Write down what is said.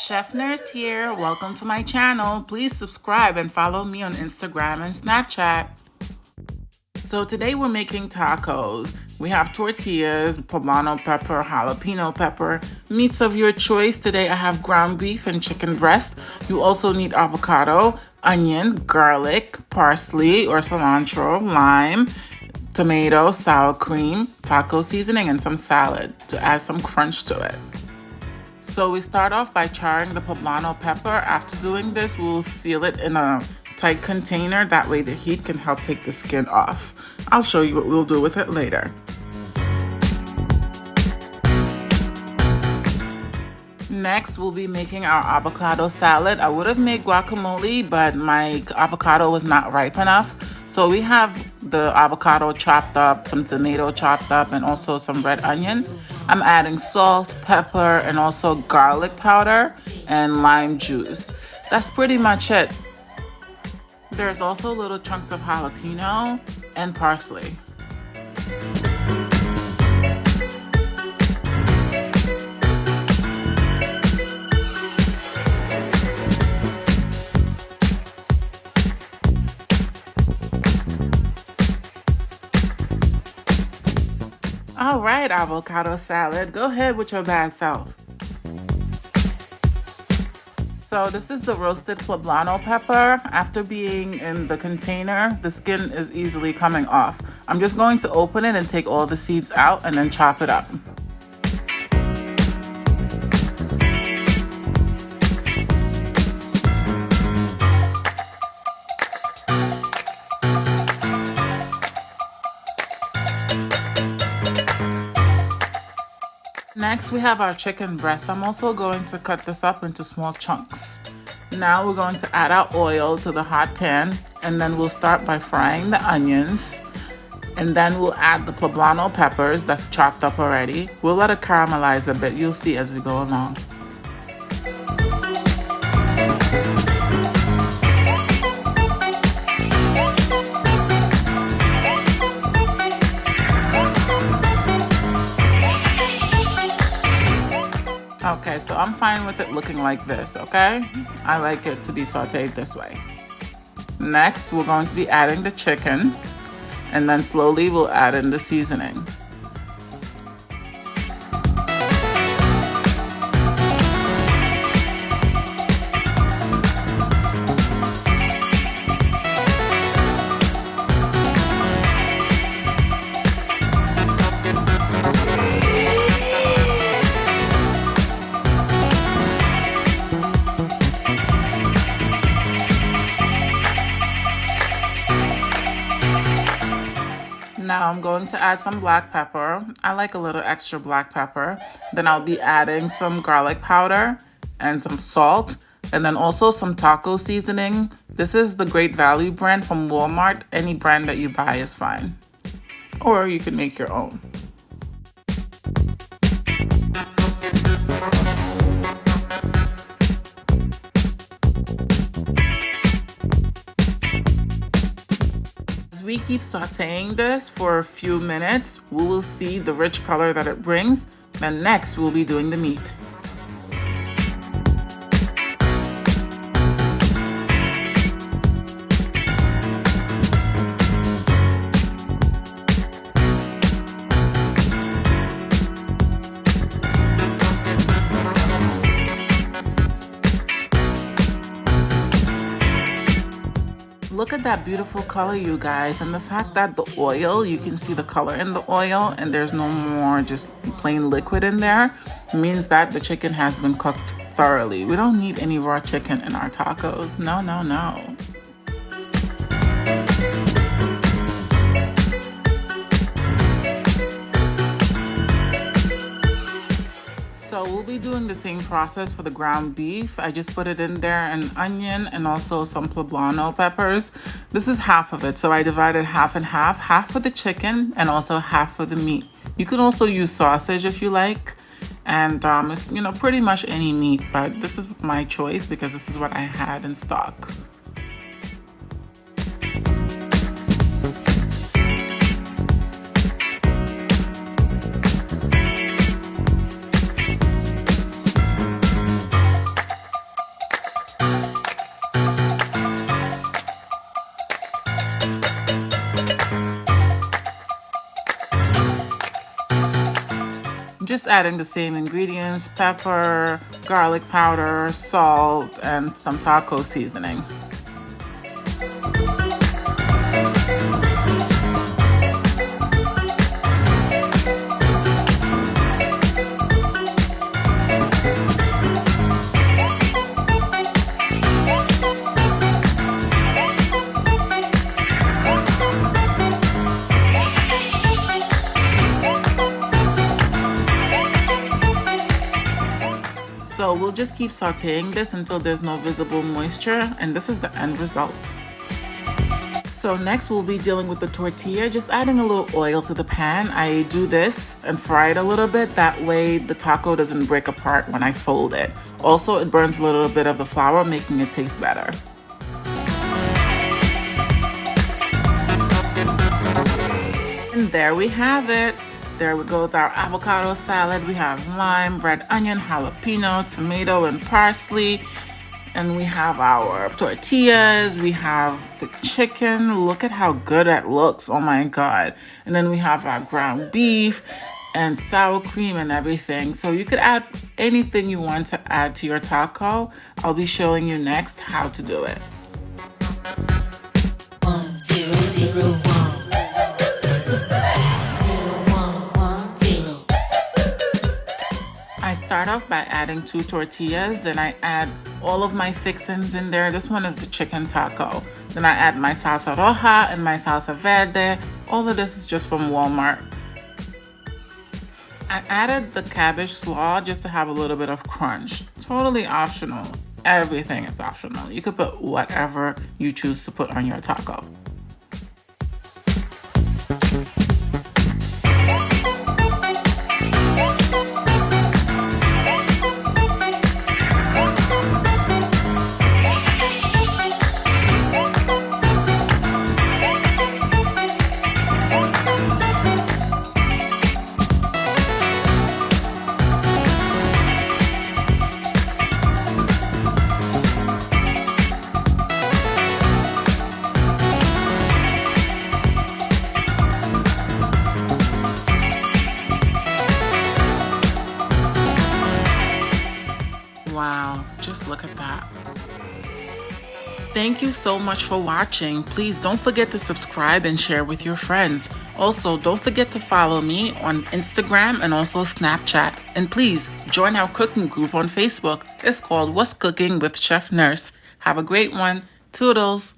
Chefnurse here. Welcome to my channel. Please subscribe and follow me on Instagram and Snapchat. So today we're making tacos. We have tortillas, poblano pepper, jalapeno pepper, meats of your choice. Today I have ground beef and chicken breast. You also need avocado, onion, garlic, parsley or cilantro, lime, tomato, sour cream, taco seasoning, and some salad to add some crunch to it. So we start off by charring the poblano pepper. After doing this, we'll seal it in a tight container. That way the heat can help take the skin off. I'll show you what we'll do with it later. Next, we'll be making our avocado salad. I would have made guacamole, but my avocado was not ripe enough. So we have the avocado chopped up, some tomato chopped up, and also some red onion. I'm adding salt, pepper, and also garlic powder and lime juice. That's pretty much it. There's also little chunks of jalapeno and parsley. All right, avocado salad, go ahead with your bad self. So this is the roasted poblano pepper. After being in the container, the skin is easily coming off. I'm just going to open it and take all the seeds out and then chop it up. Next, we have our chicken breast. I'm also going to cut this up into small chunks. Now we're going to add our oil to the hot pan, and then we'll start by frying the onions. And then we'll add the poblano peppers that's chopped up already. We'll let it caramelize a bit. You'll see as we go along. Okay, so I'm fine with it looking like this, okay? I like it to be sauteed this way. Next, we're going to be adding the chicken, and then slowly we'll add in the seasoning. Now I'm going to add some black pepper. I like a little extra black pepper. Then I'll be adding some garlic powder and some salt, and then also some taco seasoning. This is the Great Value brand from Walmart. Any brand that you buy is fine. Or you can make your own. We keep sauteing this for a few minutes. We will see the rich color that it brings. Then next we'll be doing the meat. Look at that beautiful color, you guys, and the fact that the oil, you can see the color in the oil and there's no more just plain liquid in there, means that the chicken has been cooked thoroughly. We don't need any raw chicken in our tacos. No, no, no. So we'll be doing the same process for the ground beef. I just put it in there, an onion and also some poblano peppers. This is half of it, so I divided half and half for the chicken and also half for the meat. You can also use sausage if you like, and it's, you know, pretty much any meat, but this is my choice because this is what I had in stock. just adding the same ingredients: pepper, garlic powder, salt, and some taco seasoning. So we'll just keep sauteing this until there's no visible moisture, and this is the end result. So next we'll be dealing with the tortilla, just adding a little oil to the pan. I do this and fry it a little bit, that way the taco doesn't break apart when I fold it. Also, it burns a little bit of the flour, making it taste better. And there we have it. There goes our avocado salad. We have lime, red onion, jalapeno, tomato, and parsley. And we have our tortillas. We have the chicken. Look at how good that looks. Oh my God. And then we have our ground beef and sour cream and everything. So you could add anything you want to add to your taco. I'll be showing you next how to do it. 1 0 0 1. I start off by adding 2 tortillas, then I add all of my fixings in there. This one is the chicken taco. Then I add my Salsa Roja and my Salsa Verde. All of this is just from Walmart. I added the cabbage slaw just to have a little bit of crunch. Totally optional. Everything is optional. You could put whatever you choose to put on your taco. Wow, just look at that. Thank you so much for watching. Please don't forget to subscribe and share with your friends. Also, don't forget to follow me on Instagram and also Snapchat. And please join our cooking group on Facebook. It's called What's Cooking with Chef Nurse. Have a great one. Toodles.